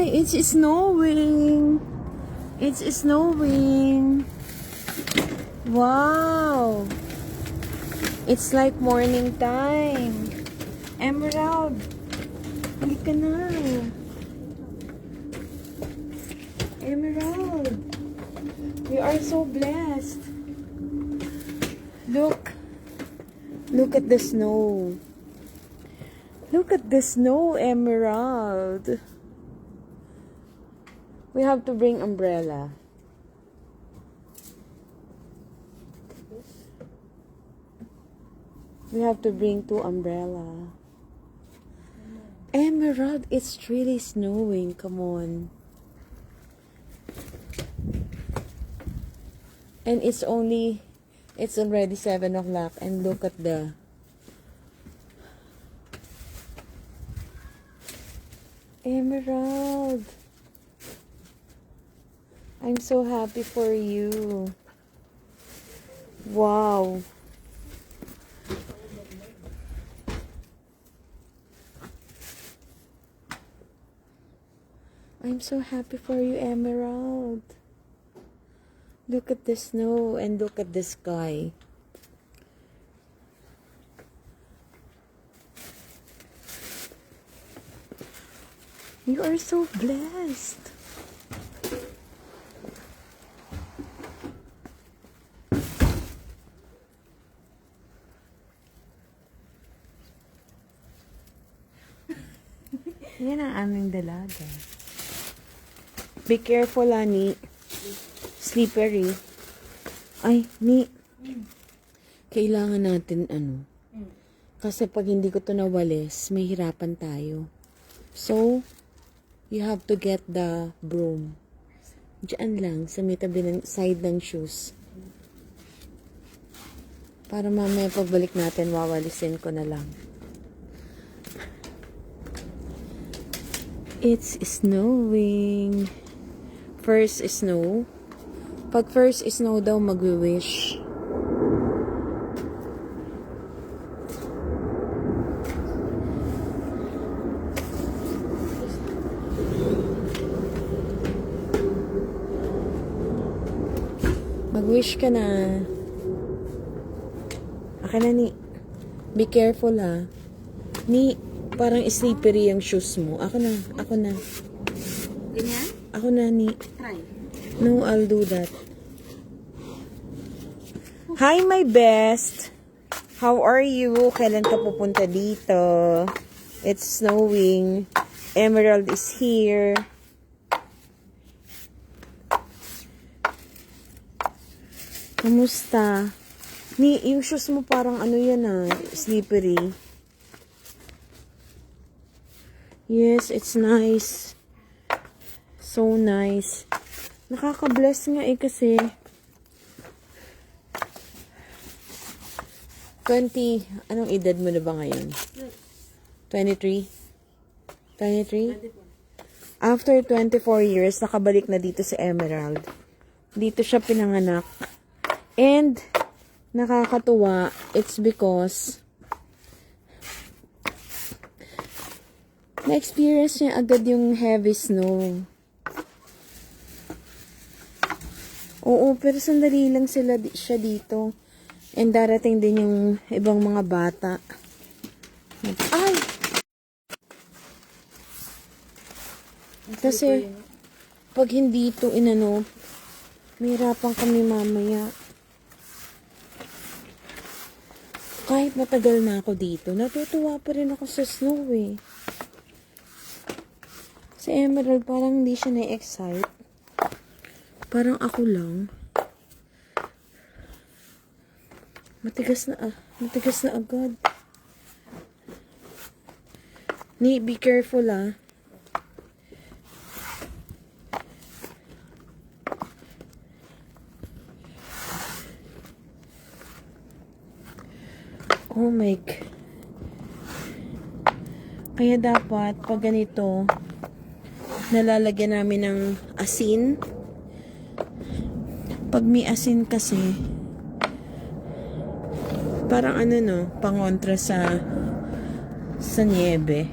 it's snowing. It's snowing. Wow. It's like morning time. Emerald. Halika na. Emerald. We are so blessed. Look. Look at the snow. Look at the snow, Emerald. We have to bring umbrella. We have to bring 2 umbrella. Emerald, it's really snowing. Come on. And it's already 7 o'clock. And look at the Emerald. I'm so happy for you. Wow. I'm so happy for you, Emerald. Look at the snow and look at the sky. You are so blessed. Yan ang aming dalaga. Be careful, Ni. Slippery. Ay, Ni. Kailangan natin, kasi pag hindi ko to nawalis, may hirapan tayo. So, you have to get the broom. Diyan lang, sa may tabi ng side ng shoes. Para mamaya pagbalik natin, wawalisin ko na lang. It's snowing. First snow. Pag first snow daw, mag-wish. Mag-wish ka na. Akin na, Ni. Be careful, ha. Ni, parang slippery yung shoes mo. Ako na. Ganyan? Ako na, Ni. Try. No, I'll do that. Hi, my best. How are you? Kailan ka pupunta dito? It's snowing. Emerald is here. Kamusta? Ni, yung shoes mo parang yan slippery. Yes, it's nice. So nice. Nakaka-bless nga kasi 20, anong edad mo na ba ngayon? 23? 23? After 24 years, nakabalik na dito sa Emerald. Dito siya pinanganak. And, nakakatuwa, it's because na-experience niya agad yung heavy snow. Oo, pero sandali lang siya dito. And darating din yung ibang mga bata. Ay! Kasi, pag hindi ito mahirapan kami mamaya. Kahit matagal na ako dito, natutuwa pa rin ako sa snow eh. Si Emerald parang hindi siya na-excite. Parang ako lang. Matigas na agad. Ni, be careful ah. Oh my God. Kaya dapat pag ganito, nalalagyan namin ng asin. Pag may asin kasi, parang pangontra sa niebe.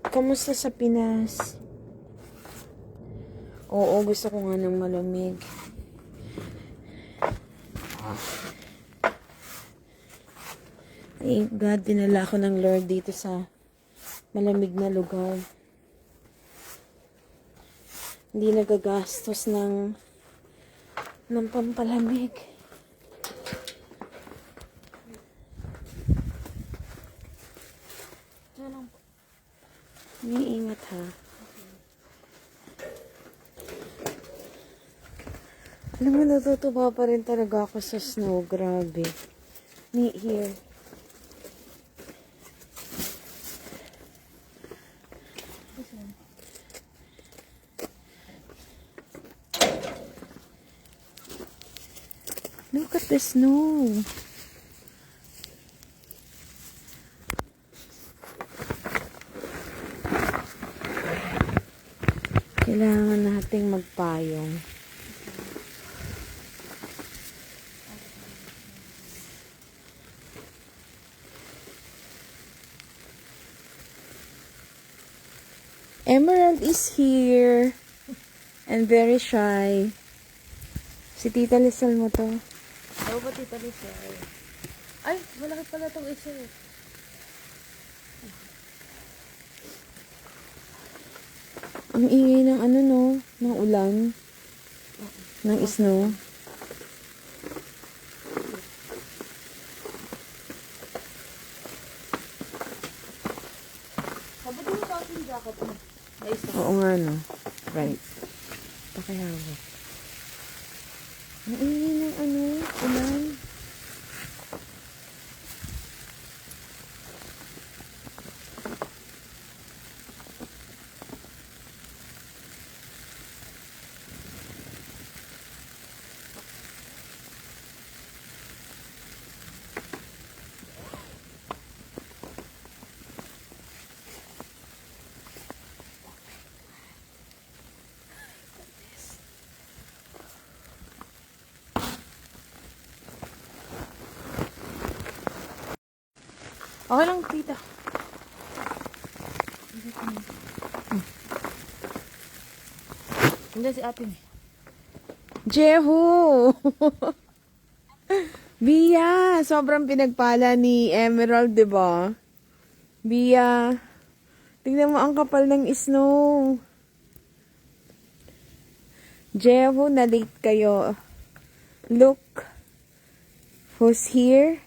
Kamusta sa Pinas? Oo, gusto ko nga ng malamig. Thank God, dinala ako ng Lord dito sa malamig na lugar. Hindi nagagastos ng pampalamig. Iingat ha. Alam mo, natutuwa pa rin talaga ako sa snow. Grabe. Here. Look at the snow. Kailangan nating magpayong. Emerald is here. And very shy. Si Tita Lizelle mo to. Oo ba, Tita Lizelle? Ay, malaki pala itong isa eh. Ang ingay ng ano no, ng ulan. Ng snow. Sabutin mo sa aking jacket mo. Ay, isa. Oo nga no. Right. Pakihawak. Ang ingay ng ano, ulan. Okay lang, Tita. Hindi si ate eh. Jehu! Bia! Sobrang pinagpala ni Emerald, diba? Bia! Tingnan mo ang kapal ng snow. Jehu, na-late kayo. Look who's here.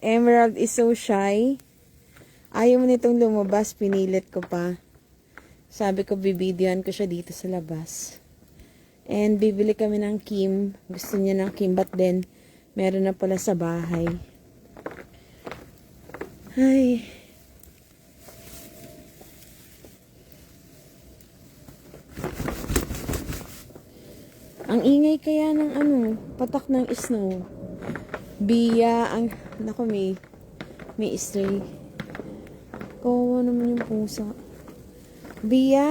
Emerald is so shy. Ayaw mo nitong lumabas, pinilit ko pa. Sabi ko, bibidyoan ko siya dito sa labas. And bibili kami ng Kim. Gusto niya ng Kim, but then, meron na pala sa bahay. Ay. Ang ingay kaya ng ano, patak ng snow. Bia, ang, naku, may stray. Kawawa naman yung pusa. Bia!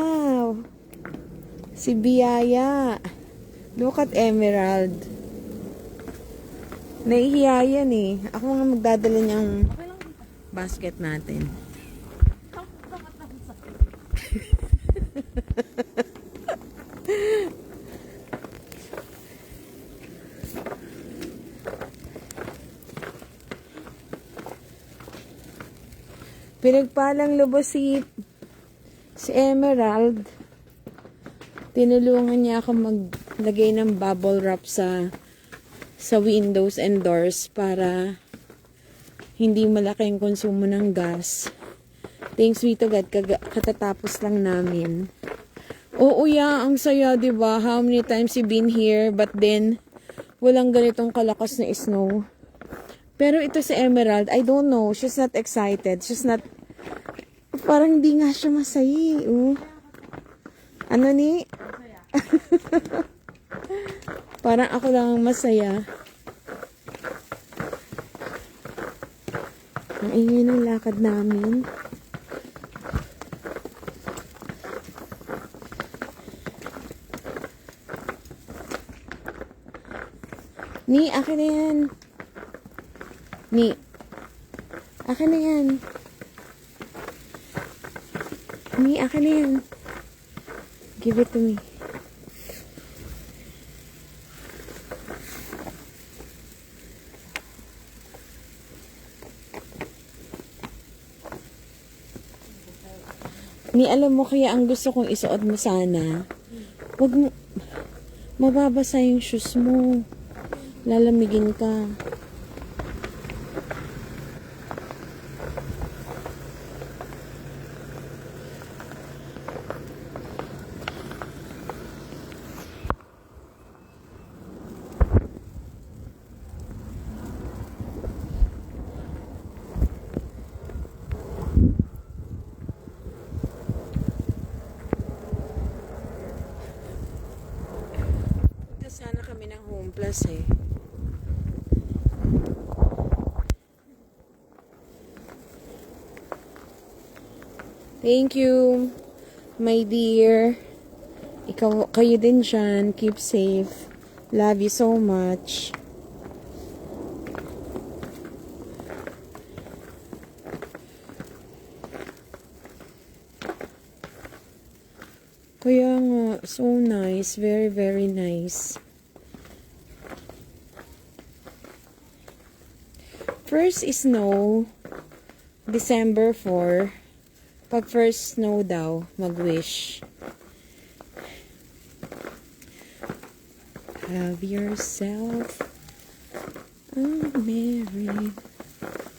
Si Biaya. Look at Emerald. Nahihiya yan eh. Ako nga magdadala niyang basket natin. Pinagpalang lubos si Emerald. Tinulungan niya ako maglagay ng bubble wrap sa windows and doors para hindi malaki ang konsumo ng gas. Thanks be to God, katatapos lang namin. Oo, yeah, ang saya, diba? How many times you been here, but then walang ganitong kalakas na snow. Pero ito si Emerald, I don't know, she's not excited. She's not, parang hindi nga siya masaya. Ano ni? Parang ako lang ang masaya. Ang ingay ng lakad namin. Ni, akin na yan. Ni, akin na yan. Ni, akin na yan. Give it to me. Ni, alam mo kaya ang gusto kong isuot mo sana. Huwag mo, mababasa yung shoes mo. Lalamigin ka. Punta sana kami ng Home Plus eh. Thank you, my dear. Kayo din dyan. Keep safe. Love you so much. Kaya nga, so nice. Very, very nice. First is snow. December 4. Pag first snow daw, mag-wish. Have yourself a merry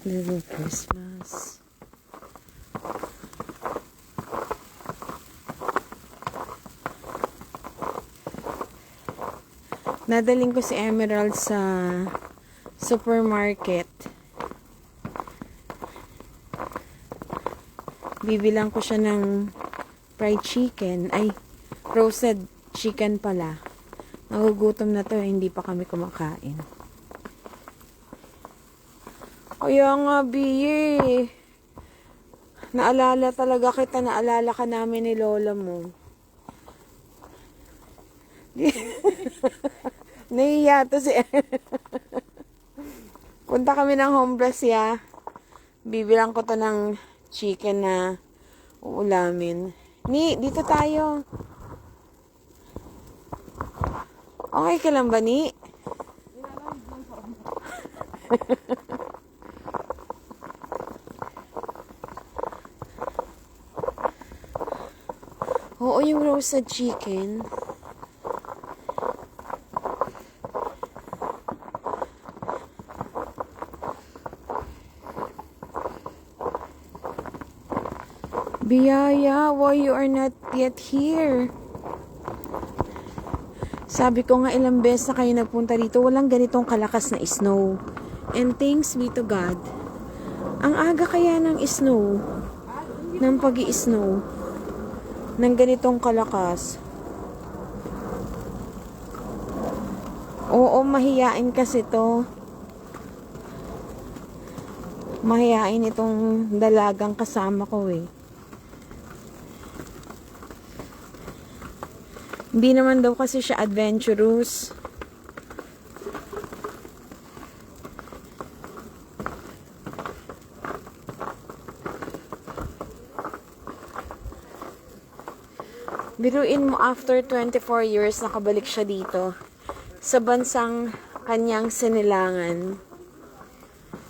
little Christmas. Nadaling ko si Emerald sa supermarket. Bibilang ko siya ng fried chicken. Ay, roasted chicken pala. Nagugutom na to, hindi pa kami kumakain. Kaya nga, Biye. Naalala talaga kita, naalala ka namin ni Lola mo. Nahiya to si Punta kami ng Home Plus, ya. Bibilang ko to ng chicken na uulamin. Ni, dito tayo. Okay ka lang ba, Ni? Oo, yung roasted chicken. Biyaya, why you are not yet here? Sabi ko nga ilang beses na kayo nagpunta dito, walang ganitong kalakas na snow. And thanks be to God. Ang aga kaya ng snow, ng pag-i-snow, ng ganitong kalakas. Oo, mahiyain kasi to. Mahiyain itong dalagang kasama ko eh. Hindi naman daw kasi siya adventurous. Biruin mo after 24 years nakabalik siya dito sa bansang kanyang sinilangan.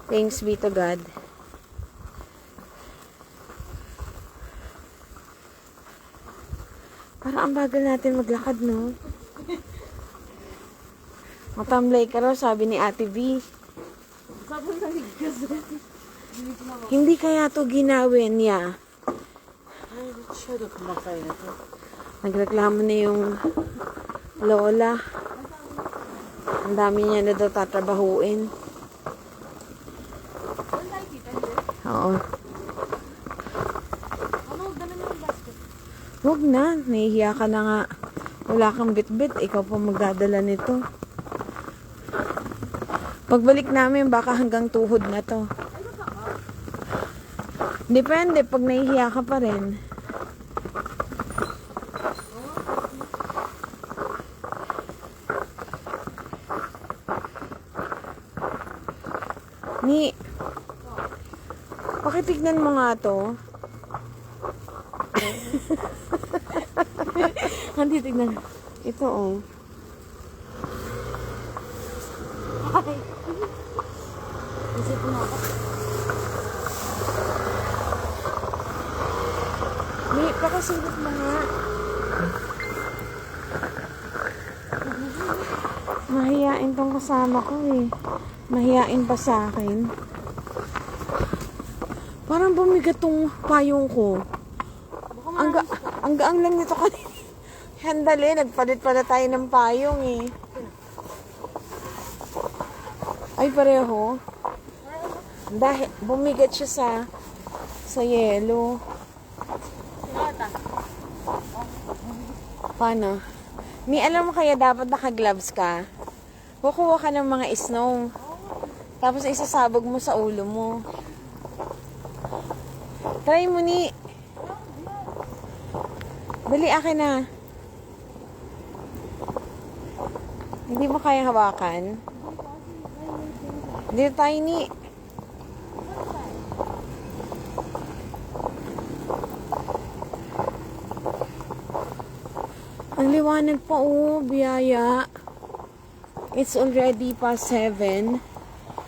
Thanks be to God. Parang ang bagal natin maglakad, no? Matamlay ka raw, sabi ni Ate V. Hindi kaya to ginawin niya. Ay, masyado kumakain na to. Nagreklamo na yung lola. Ang dami niya na daw tatrabahuin. Oo. Huwag na. Nahihiya ka na nga. Wala kang bitbit. Ikaw pa magdadala nito. Pagbalik namin, baka hanggang tuhod na to. Depende. Pag nahihiya ka pa rin. Pakitignan mo nga to. Hindi, tignan. Ito, oh. Ay. Isip mo ako. May, pakasunod mo nga. Mahiyain tong kasama ko eh. Mahiyain pa sa akin. Parang bumigat tong payong ko. Ang gaang lang nito kanina. Handali, nagpalit pala tayo ng payong eh. Ay, pareho. Dahil bumigat siya sa yelo. Sinota. Paano? Ni alam mo kaya dapat naka-gloves ka? Kukuha ka ng mga snow. Tapos isasabog mo sa ulo mo. Try mo ni. Dali, akin na. Hindi mo kaya hawakan? Dito tayo ni. Ang liwanag pa oh, biyaya. It's already past 7.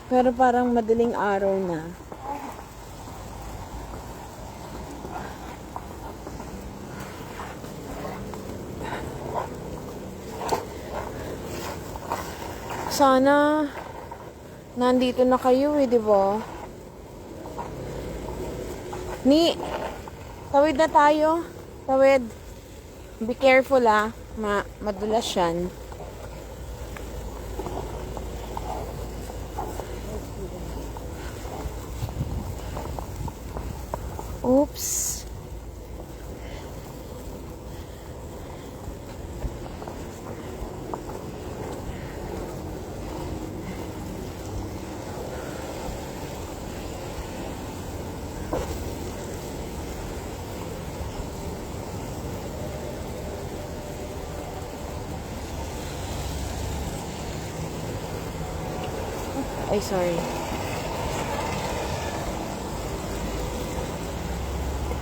Pero parang madaling araw na. Sana nandito na kayo eh, di ba? Ni, tawid na tayo. Tawid. Be careful ah. Madulas yan. Oops. Ay, sorry.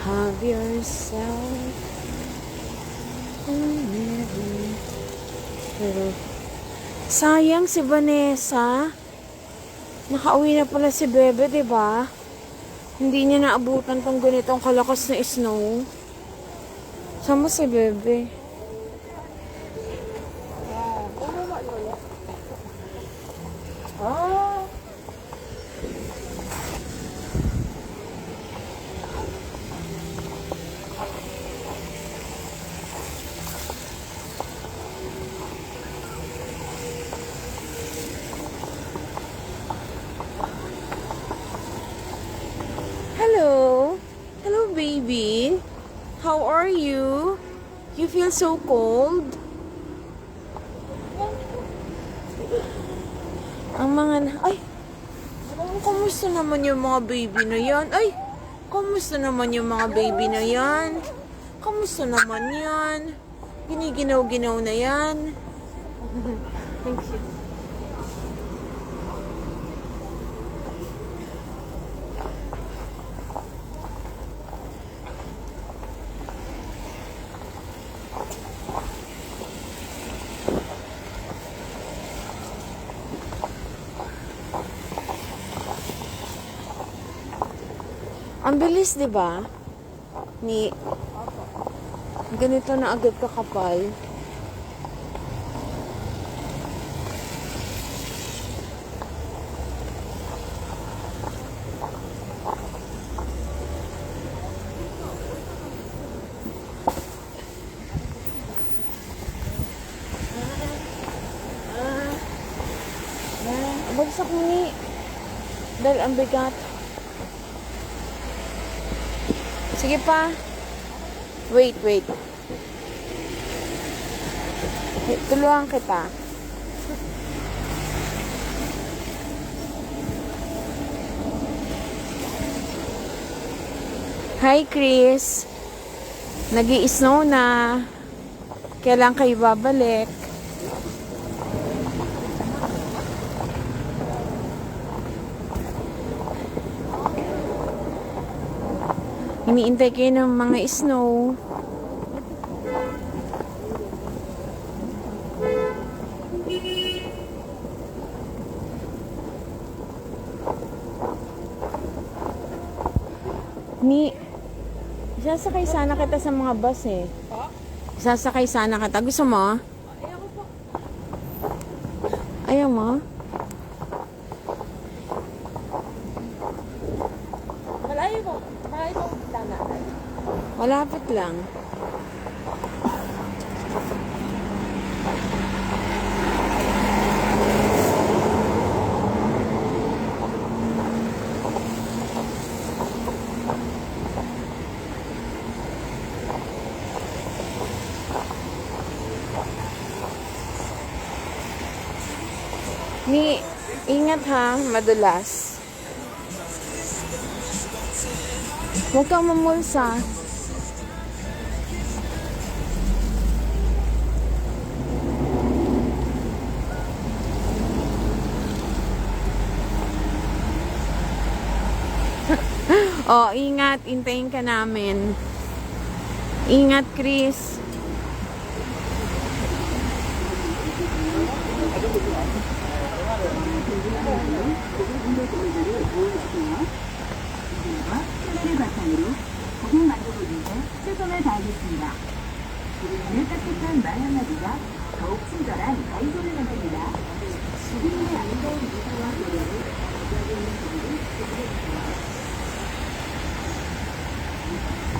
Have yourself a merry little... Sayang si Vanessa. Nakauwi na pala si Bebe, diba? Hindi niya naabutan tong ganitong kalakas na snow. Sama si Bebe. Hello. Hello, baby. How are you? You feel so cold? Ang mga... Ay! Kamusta naman yung mga baby na yan? Ay! Kamusta naman yung mga baby na yan? Kamusta naman yan? Giniginaw-ginaw na yan. Thank you. Ang bilis, di ba? Ni ganito na agad kakapal. Bagsak mo ni. Dahil ang bigat. Sige pa. Wait. Tulungan kita. Hi, Chris. Nag-i-snow na. Kailan kayo babalik? Iniintay kayo ng mga snow. Ni, sasakay sana kita sa mga bus eh. Sasakay sana kita. Gusto mo? Ayaw mo? Malayo ko. Malayo ko. Tana. Malapit lang. Ni, ingat ha, madulas. Huwag kang mamulsa. Oh, ingat. Intayin ka namin. Ingat, Chris. 카메를 바탕으로 고객 만족을 위해 최선을 다하겠습니다. 그리고 따뜻한 말 한마디가 더욱 친절한 가이드를 만듭니다. 고객님의 아름다운 미소와 노래를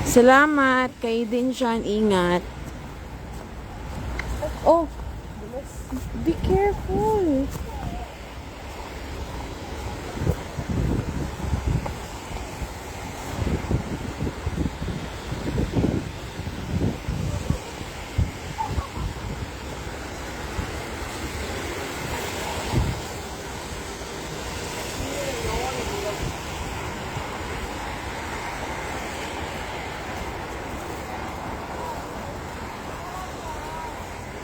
Salamat. Kayo din dyan. Ingat. Oh, be careful.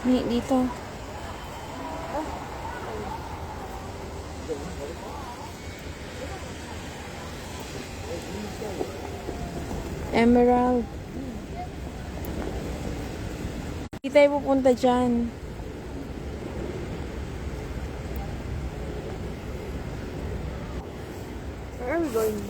Ni, dito. Emerald. Hindi tayo pupunta dyan. Where are we going?